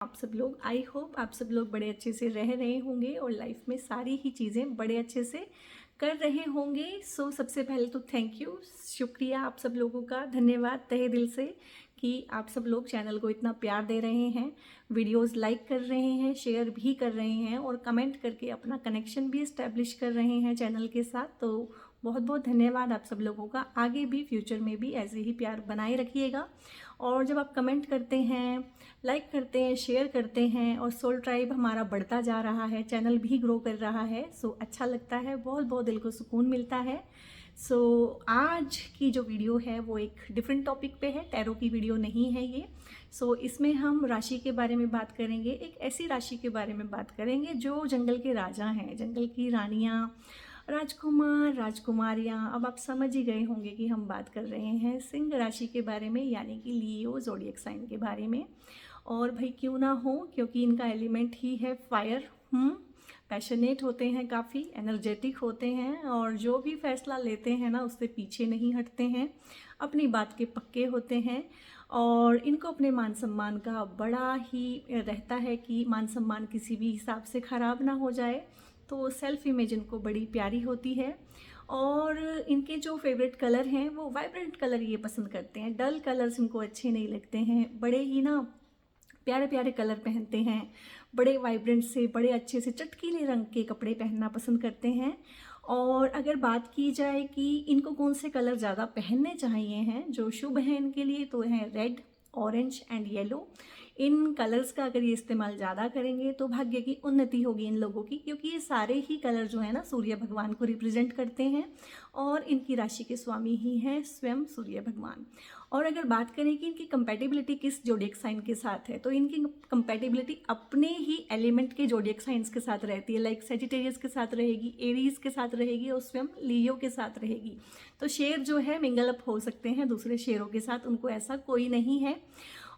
आप सब लोग, आई होप आप सब लोग बड़े अच्छे से रह रहे होंगे और लाइफ में सारी ही चीज़ें बड़े अच्छे से कर रहे होंगे। सबसे पहले तो थैंक यू, शुक्रिया आप सब लोगों का, धन्यवाद तहे दिल से कि आप सब लोग चैनल को इतना प्यार दे रहे हैं, वीडियोस लाइक कर रहे हैं, शेयर भी कर रहे हैं और कमेंट करके अपना कनेक्शन भी इस्टेब्लिश कर रहे हैं चैनल के साथ। तो बहुत बहुत धन्यवाद आप सब लोगों का। आगे भी फ्यूचर में भी ऐसे ही प्यार बनाए रखिएगा। और जब आप कमेंट करते हैं, लाइक करते हैं, शेयर करते हैं और सोल ट्राइब हमारा बढ़ता जा रहा है, चैनल भी ग्रो कर रहा है, अच्छा लगता है, बहुत बहुत दिल को सुकून मिलता है। आज की जो वीडियो है वो एक डिफरेंट टॉपिक पे है, टैरो की वीडियो नहीं है ये। इसमें हम राशि के बारे में बात करेंगे, एक ऐसी राशि के बारे में बात करेंगे जो जंगल के राजा हैं, जंगल की रानियाँ, राजकुमार, राजकुमारियाँ। अब आप समझ ही गए होंगे कि हम बात कर रहे हैं सिंह राशि के बारे में, यानी कि लियो ज़ोडिएक साइन के बारे में। और भाई क्यों ना हो, क्योंकि इनका एलिमेंट ही है फायर। पैशनेट होते हैं, काफ़ी एनर्जेटिक होते हैं और जो भी फैसला लेते हैं ना उससे पीछे नहीं हटते हैं, अपनी बात के पक्के होते हैं। और इनको अपने मान सम्मान का बड़ा ही रहता है कि मान सम्मान किसी भी हिसाब से ख़राब ना हो जाए। तो सेल्फ इमेज इनको बड़ी प्यारी होती है। और इनके जो फेवरेट कलर हैं वो वाइब्रेंट कलर ये पसंद करते हैं, डल कलर्स इनको अच्छे नहीं लगते हैं। बड़े ही ना प्यारे प्यारे कलर पहनते हैं, बड़े वाइब्रेंट से, बड़े अच्छे से चटकीले रंग के कपड़े पहनना पसंद करते हैं। और अगर बात की जाए कि इनको कौन से कलर ज़्यादा पहनने चाहिए हैं जो शुभ हैं इनके लिए, तो हैं red, orange and yellow. In colours का अगर ये इस्तेमाल ज़्यादा करेंगे तो भाग्य की उन्नति होगी इन लोगों की, क्योंकि ये सारे ही कलर जो है ना सूर्य भगवान को रिप्रेजेंट करते हैं और इनकी राशि के स्वामी ही हैं स्वयं सूर्य भगवान। और अगर बात करें कि इनकी कंपैटिबिलिटी किस जोडिएक साइन के साथ है, तो इनकी कंपैटिबिलिटी अपने ही एलिमेंट के जोडिएक साइंस के साथ रहती है। लाइक सेजिटेरियस के साथ रहेगी, एरीज के साथ रहेगी और स्वयं लियो के साथ रहेगी। तो शेर जो है मिंगल अप हो सकते हैं दूसरे शेरों के साथ, उनको ऐसा कोई नहीं है।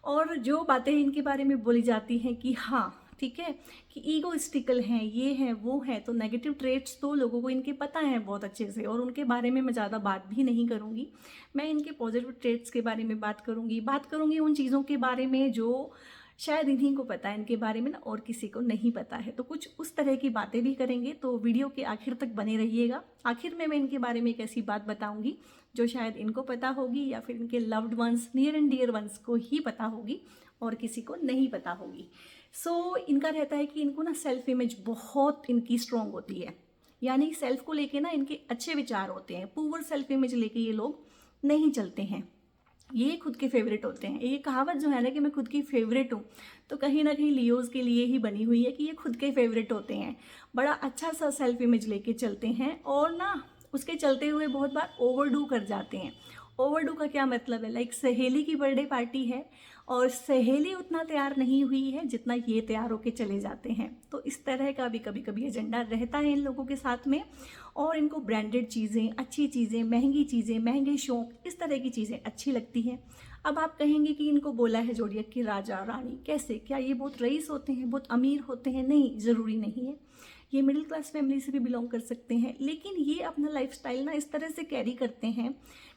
और जो बातें इनके बारे में बोली जाती हैं कि हाँ ठीक है कि ईगोइस्टिकल हैं, ये हैं, वो हैं, तो नेगेटिव ट्रेट्स तो लोगों को इनके पता हैं बहुत अच्छे से और उनके बारे में मैं ज़्यादा बात भी नहीं करूँगी। मैं इनके पॉजिटिव ट्रेट्स के बारे में बात करूँगी उन चीज़ों के बारे में जो शायद इन्हीं को पता है इनके बारे में ना, और किसी को नहीं पता है। तो कुछ उस तरह की बातें भी करेंगे, तो वीडियो के आखिर तक बने रहिएगा। आखिर में मैं इनके बारे में एक ऐसी बात बताऊंगी जो शायद इनको पता होगी या फिर इनके loved ones, near and dear ones को ही पता होगी और किसी को नहीं पता होगी। इनका रहता है कि इनको ना सेल्फ इमेज बहुत इनकी स्ट्रॉन्ग होती है, यानी सेल्फ को लेके ना इनके अच्छे विचार होते हैं। पुअर सेल्फ इमेज लेके ये लोग नहीं चलते हैं, ये खुद के फेवरेट होते हैं। ये कहावत जो है ना कि मैं खुद की फेवरेट हूँ, तो कहीं ना कहीं लियोज के लिए ही बनी हुई है कि ये खुद के फेवरेट होते हैं, बड़ा अच्छा सा सेल्फ इमेज लेके चलते हैं और ना उसके चलते हुए बहुत बार ओवरडू कर जाते हैं। ओवरडू का क्या मतलब है, लाइक सहेली की बर्थडे पार्टी है और सहेली उतना तैयार नहीं हुई है जितना ये तैयार होके चले जाते हैं। तो इस तरह का भी कभी कभी एजेंडा रहता है इन लोगों के साथ में। और इनको ब्रांडेड चीज़ें, अच्छी चीज़ें, महंगी चीज़ें, महंगे शौक, इस तरह की चीज़ें अच्छी लगती हैं। अब आप कहेंगे कि इनको बोला है जोडिएक के राजा रानी, कैसे, क्या ये बहुत रईस होते हैं, बहुत अमीर होते हैं? नहीं, ज़रूरी नहीं है। ये मिडिल क्लास फैमिली से भी बिलोंग कर सकते हैं, लेकिन ये अपना लाइफस्टाइल ना इस तरह से कैरी करते हैं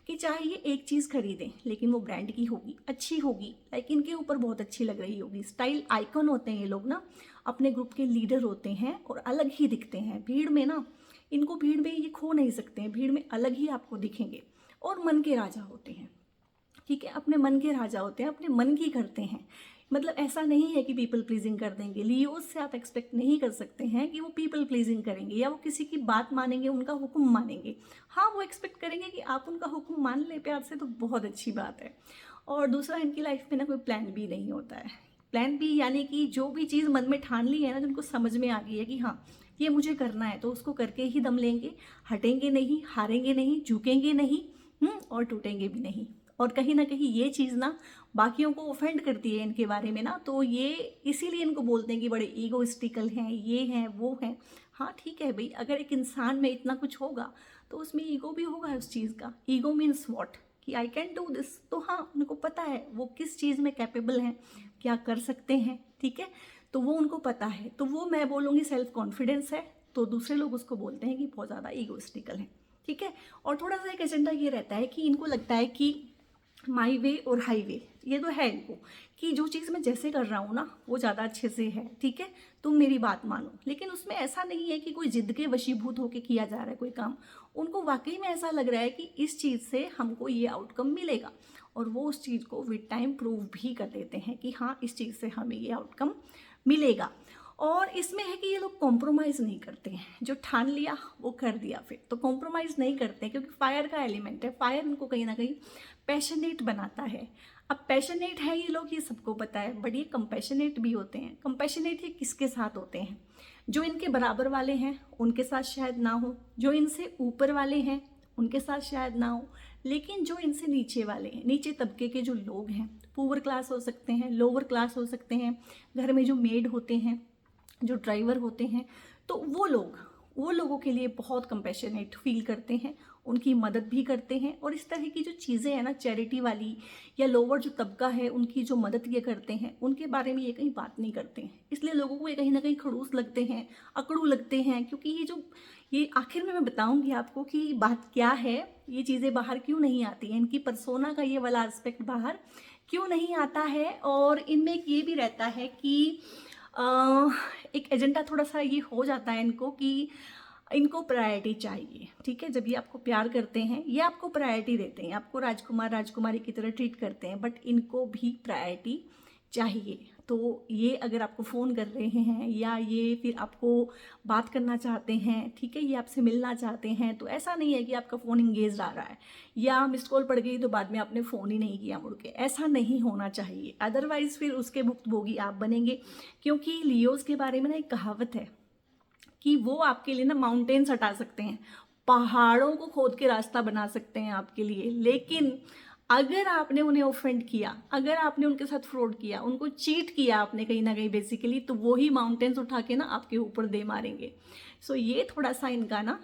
कि चाहे ये एक चीज़ खरीदें लेकिन वो ब्रांड की होगी, अच्छी होगी, लाइक इनके ऊपर बहुत अच्छी लग रही होगी। स्टाइल आइकन होते हैं ये लोग ना, अपने ग्रुप के लीडर होते हैं और अलग ही दिखते हैं भीड़ में ना। इनको भीड़ में ये खो नहीं सकते हैं, भीड़ में अलग ही आपको दिखेंगे। और मन के राजा होते हैं, ठीक है, अपने मन के राजा होते हैं, अपने मन की करते हैं। मतलब ऐसा नहीं है कि पीपल प्लीजिंग कर देंगे। लियोज से आप एक्सपेक्ट नहीं कर सकते हैं कि वो पीपल प्लीजिंग करेंगे या वो किसी की बात मानेंगे, उनका हुक्म मानेंगे। हाँ, वो एक्सपेक्ट करेंगे कि आप उनका हुक्म मान ले प्यार से, तो बहुत अच्छी बात है। और दूसरा, इनकी लाइफ में ना कोई प्लान बी नहीं होता है। प्लान बी यानी कि जो भी चीज़ मन में ठान ली है ना, जिनको समझ में आ गई है कि हाँ ये मुझे करना है, तो उसको करके ही दम लेंगे, हटेंगे नहीं, हारेंगे नहीं, झुकेंगे नहीं, और टूटेंगे भी नहीं। और कहीं ना कहीं ये चीज़ ना बाकियों को ऑफेंड करती है इनके बारे में ना, तो ये इसीलिए इनको बोलते हैं कि बड़े ईगोइस्टिकल हैं, ये हैं, वो हैं। हाँ ठीक है भाई, अगर एक इंसान में इतना कुछ होगा तो उसमें ईगो भी होगा उस चीज़ का। ईगो मीन्स व्हाट, कि आई कैन डू दिस। तो हाँ, उनको पता है वो किस चीज़ में कैपेबल हैं, क्या कर सकते हैं, ठीक है, तो वो उनको पता है। तो वो मैं बोलूँगी सेल्फ कॉन्फिडेंस है, तो दूसरे लोग उसको बोलते हैं कि बहुत ज़्यादा ईगोइस्टिकल है, ठीक है। और थोड़ा सा एक एजेंडा ये रहता है कि इनको लगता है कि माई वे और हाईवे, ये तो है इनको कि जो चीज़ मैं जैसे कर रहा हूँ ना वो ज़्यादा अच्छे से है, ठीक है, तुम मेरी बात मानो। लेकिन उसमें ऐसा नहीं है कि कोई जिद के वशीभूत होकर किया जा रहा है कोई काम, उनको वाकई में ऐसा लग रहा है कि इस चीज़ से हमको ये आउटकम मिलेगा, और वो उस चीज़ को विद टाइम प्रूव भी कर देते हैं कि हाँ इस चीज़ से हमें ये आउटकम मिलेगा। और इसमें है कि ये लोग कॉम्प्रोमाइज़ नहीं करते हैं, जो ठान लिया वो कर दिया, फिर तो कॉम्प्रोमाइज़ नहीं करते क्योंकि फायर का एलिमेंट है, फायर उनको कहीं ना कहीं पैशनेट बनाता है। अब पैशनेट है ये लोग, ये सबको पता है, बट ये कंपैशनेट भी होते हैं। कंपैशनेट ये किसके साथ होते हैं? जो इनके बराबर वाले हैं उनके साथ शायद ना हो, जो इनसे ऊपर वाले हैं उनके साथ शायद ना हो, लेकिन जो इनसे नीचे वाले हैं, नीचे तबके के जो लोग हैं, पुअर क्लास हो सकते हैं, लोअर क्लास हो सकते हैं, घर में जो मेड होते हैं, जो ड्राइवर होते हैं, तो वो लोगों के लिए बहुत कंपैशनेट फील करते हैं, उनकी मदद भी करते हैं। और इस तरह की जो चीज़ें हैं ना, चैरिटी वाली या लोअर जो तबका है उनकी जो मदद ये करते हैं, उनके बारे में ये कहीं बात नहीं करते हैं। इसलिए लोगों को ये कहीं ना कहीं खड़ूस लगते हैं, अकड़ू लगते हैं, क्योंकि ये आखिर में मैं बताऊंगी आपको कि बात क्या है, ये चीज़ें बाहर क्यों नहीं आती हैं, इनकी पर्सोना का ये वाला एस्पेक्ट बाहर क्यों नहीं आता है। और इनमें एक ये भी रहता है कि एक एजेंडा थोड़ा सा ये हो जाता है इनको कि इनको प्रायोरिटी चाहिए, ठीक है। जब ये आपको प्यार करते हैं, ये आपको प्रायोरिटी देते हैं, आपको राजकुमार राजकुमारी की तरह ट्रीट करते हैं, बट इनको भी प्रायोरिटी चाहिए। तो ये अगर आपको फ़ोन कर रहे हैं या ये फिर आपको बात करना चाहते हैं, ठीक है, ये आपसे मिलना चाहते हैं, तो ऐसा नहीं है कि आपका फ़ोन इंगेज आ रहा है या मिस्ड कॉल पड़ गई तो बाद में आपने फ़ोन ही नहीं किया मुड़ के, ऐसा नहीं होना चाहिए। अदरवाइज़ फिर उसके भुक्तभोगी आप बनेंगे, क्योंकि लियोज़ के बारे में ना एक कहावत है कि वो आपके लिए ना माउंटेन्स हटा सकते हैं, पहाड़ों को खोद के रास्ता बना सकते हैं आपके लिए, लेकिन अगर आपने उन्हें ऑफेंड किया, अगर आपने उनके साथ फ्रॉड किया, उनको चीट किया आपने कहीं ना कहीं बेसिकली, तो वो ही माउंटेन्स उठा के ना आपके ऊपर दे मारेंगे। सो ये थोड़ा सा इनका ना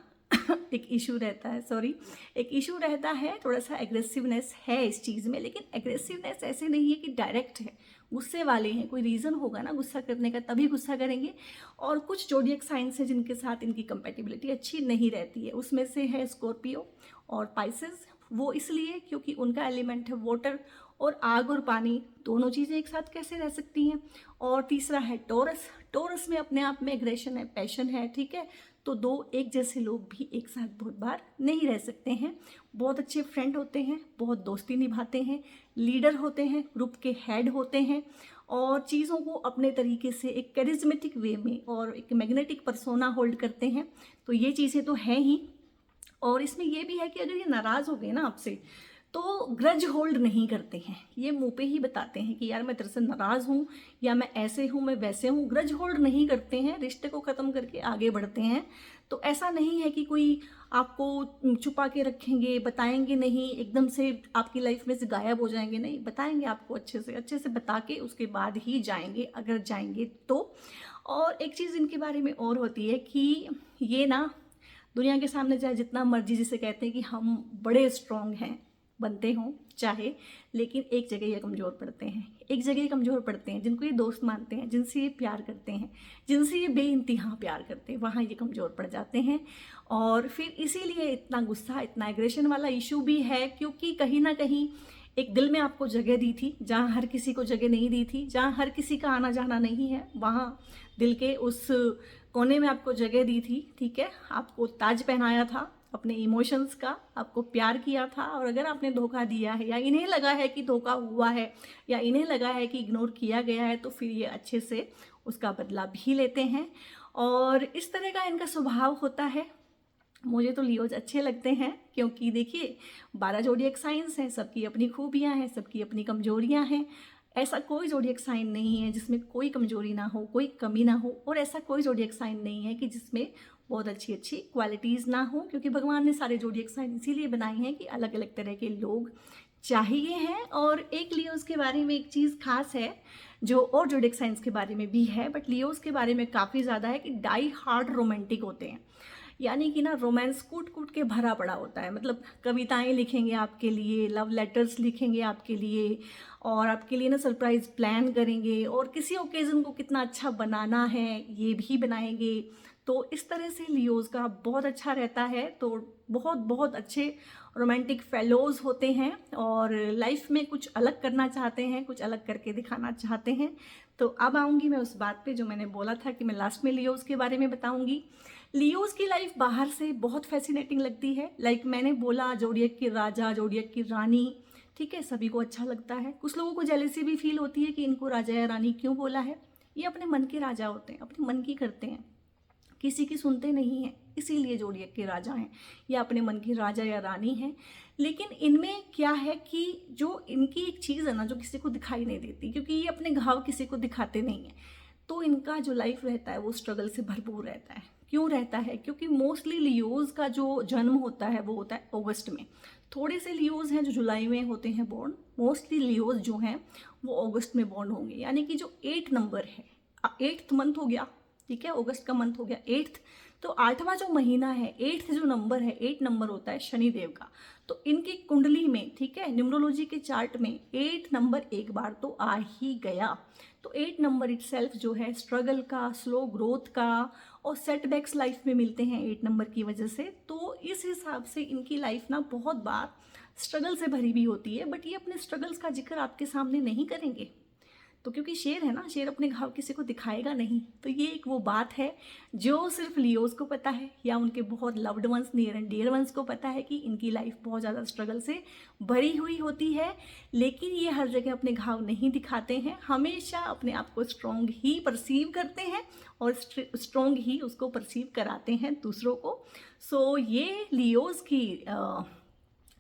एक इशू रहता है, सॉरी, एक इशू रहता है, थोड़ा सा एग्रेसिवनेस है इस चीज़ में। लेकिन एग्रेसिवनेस ऐसे नहीं है कि डायरेक्ट है, गुस्से वाले हैं, कोई रीज़न होगा ना गुस्सा करने का, तभी गुस्सा करेंगे। और कुछ जोडिएक साइंस है जिनके साथ इनकी कंपेटिबिलिटी अच्छी नहीं रहती है, उसमें से है स्कॉर्पियो और पाइसेस। वो इसलिए क्योंकि उनका एलिमेंट है वाटर, और आग और पानी दोनों चीज़ें एक साथ कैसे रह सकती हैं। और तीसरा है टॉरस, टॉरस में अपने आप में एग्रेशन है, पैशन है, ठीक है। तो दो एक जैसे लोग भी एक साथ बहुत बार नहीं रह सकते हैं। बहुत अच्छे फ्रेंड होते हैं, बहुत दोस्ती निभाते हैं, लीडर होते हैं, ग्रुप के हेड होते हैं, और चीज़ों को अपने तरीके से एक कैरिज्मेटिक वे में और एक मैग्नेटिक पर्सोना होल्ड करते हैं। तो ये चीज़ें तो हैं ही। और इसमें ये भी है कि अगर ये नाराज़ हो गए ना आपसे, तो ग्रज होल्ड नहीं करते हैं, ये मुंह पे ही बताते हैं कि यार मैं तेरे से नाराज़ हूँ, या मैं ऐसे हूँ, मैं वैसे हूँ। ग्रज होल्ड नहीं करते हैं, रिश्ते को ख़त्म करके आगे बढ़ते हैं। तो ऐसा नहीं है कि कोई आपको छुपा के रखेंगे, बताएंगे नहीं, एकदम से आपकी लाइफ में से गायब हो जाएंगे, नहीं, बताएंगे आपको अच्छे से बता के उसके बाद ही जाएंगे, अगर जाएंगे तो। और एक चीज़ इनके बारे में और होती है कि ये ना दुनिया के सामने चाहे जितना मर्जी, जिसे कहते हैं कि हम बड़े स्ट्रॉन्ग हैं, बनते हों चाहे, लेकिन एक जगह ये कमज़ोर पड़ते हैं, एक जगह ये कमज़ोर पड़ते हैं, जिनको ये दोस्त मानते हैं, जिनसे ये प्यार करते हैं, जिनसे ये बेइंतहा प्यार करते हैं, वहाँ ये कमज़ोर पड़ जाते हैं। और फिर इसीलिए इतना गुस्सा, इतना एग्रेशन वाला इशू भी है, क्योंकि कहीं ना कहीं एक दिल में आपको जगह दी थी जहाँ हर किसी को जगह नहीं दी थी, जहाँ हर किसी का आना जाना नहीं है, वहाँ दिल के उस कोने में आपको जगह दी थी, ठीक है। आपको ताज पहनाया था अपने इमोशंस का, आपको प्यार किया था। और अगर आपने धोखा दिया है, या इन्हें लगा है कि धोखा हुआ है, या इन्हें लगा है कि इग्नोर किया गया है, तो फिर ये अच्छे से उसका बदला भी लेते हैं। और इस तरह का इनका स्वभाव होता है। मुझे तो लियोज अच्छे लगते हैं, क्योंकि देखिए 12 जोडिएक साइंस हैं, सबकी अपनी खूबियाँ हैं, सबकी अपनी कमजोरियाँ हैं। ऐसा कोई जोडिएक साइन नहीं है जिसमें कोई कमजोरी ना हो, कोई कमी ना हो, और ऐसा कोई जोडिएक साइन नहीं है कि जिसमें बहुत अच्छी अच्छी क्वालिटीज़ ना हो, क्योंकि भगवान ने सारे जोडिएक साइन इसीलिए बनाए हैं कि अलग अलग तरह के लोग चाहिए हैं। और एक लियोज के बारे में एक चीज़ खास है जो और जोडिएक साइंस के बारे में भी है, बट लियोज के बारे में काफ़ी ज़्यादा है कि डाई हार्ड रोमांटिक होते हैं। यानी कि ना रोमांस कूट कूट के भरा पड़ा होता है। मतलब कविताएं लिखेंगे आपके लिए, लव लेटर्स लिखेंगे आपके लिए, और आपके लिए ना सरप्राइज प्लान करेंगे, और किसी ओकेज़न को कितना अच्छा बनाना है ये भी बनाएंगे। तो इस तरह से लियोज़ का बहुत अच्छा रहता है। तो बहुत बहुत अच्छे रोमांटिक फेलोज़ होते हैं और लाइफ में कुछ अलग करना चाहते हैं, कुछ अलग करके दिखाना चाहते हैं। तो अब आऊँगी मैं उस बात पे जो मैंने बोला था कि मैं लास्ट में लियोज़ के बारे में बताऊँगी। लियोज़ की लाइफ बाहर से बहुत फैसिनेटिंग लगती है। लाइक मैंने बोला, जोडियक की राजा, जोडियक की रानी, ठीक है, सभी को अच्छा लगता है। कुछ लोगों को जेलेसी भी फील होती है कि इनको राजा या रानी क्यों बोला है। ये अपने मन के राजा होते हैं, अपने मन की करते हैं, किसी की सुनते नहीं हैं, इसीलिए जोडियक के राजा हैं, या अपने मन की राजा या रानी हैं। लेकिन इनमें क्या है कि जो इनकी एक चीज़ है ना, जो किसी को दिखाई नहीं देती, क्योंकि ये अपने घाव किसी को दिखाते नहीं हैं, तो इनका जो लाइफ रहता है वो स्ट्रगल से भरपूर रहता है। क्यों रहता है? क्योंकि मोस्टली लियोज़ का जो जन्म होता है वो होता है अगस्त में। थोड़े से लियोज़ हैं जो जुलाई में होते हैं बॉर्न, मोस्टली लियोज़ जो हैं वो अगस्त में बॉर्न होंगे। यानी कि जो 8 नंबर है, 8th मंथ हो गया, ठीक है, अगस्त का मंथ हो गया 8th, तो 8वां जो महीना है, 8th जो नंबर है, 8 नंबर होता है शनिदेव का। तो इनकी कुंडली में, ठीक है, न्यूमरोलॉजी के चार्ट में 8 नंबर एक बार तो आ ही गया। तो 8 नंबर इटसेल्फ जो है स्ट्रगल का, स्लो ग्रोथ का, और सेटबैक्स लाइफ में मिलते हैं 8 नंबर की वजह से। तो इस हिसाब से इनकी लाइफ ना बहुत बार स्ट्रगल से भरी भी होती है, बट ये अपने स्ट्रगल्स का जिक्र आपके सामने नहीं करेंगे। तो क्योंकि शेर है ना, शेर अपने घाव किसी को दिखाएगा नहीं। तो ये एक वो बात है जो सिर्फ लियोज़ को पता है, या उनके बहुत loved ones, near and dear ones को पता है कि इनकी लाइफ बहुत ज़्यादा स्ट्रगल से भरी हुई होती है। लेकिन ये हर जगह अपने घाव नहीं दिखाते हैं, हमेशा अपने आप को स्ट्रॉन्ग ही परसीव करते हैं और स्ट्रॉन्ग ही उसको परसीव कराते हैं दूसरों को। सो ये लियोज़ की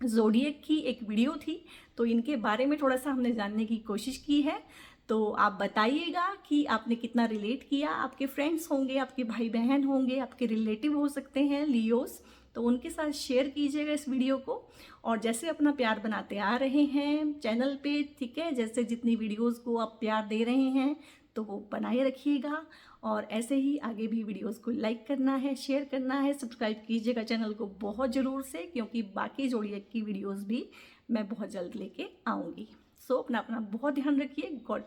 ज़ोडिएक की एक वीडियो थी। तो इनके बारे में थोड़ा सा हमने जानने की कोशिश की है। तो आप बताइएगा कि आपने कितना रिलेट किया। आपके फ्रेंड्स होंगे, आपके भाई बहन होंगे, आपके रिलेटिव हो सकते हैं लियोस, तो उनके साथ शेयर कीजिएगा इस वीडियो को। और जैसे अपना प्यार बनाते आ रहे हैं चैनल पे, ठीक है, जैसे जितनी वीडियोस को आप प्यार दे रहे हैं तो वो बनाए रखिएगा। और ऐसे ही आगे भी वीडियोस को लाइक करना है, शेयर करना है, सब्सक्राइब कीजिएगा चैनल को बहुत ज़रूर से, क्योंकि बाकी जोड़ियक की वीडियोस भी मैं बहुत जल्द लेके आऊँगी। सो अपना बहुत ध्यान रखिए। गॉड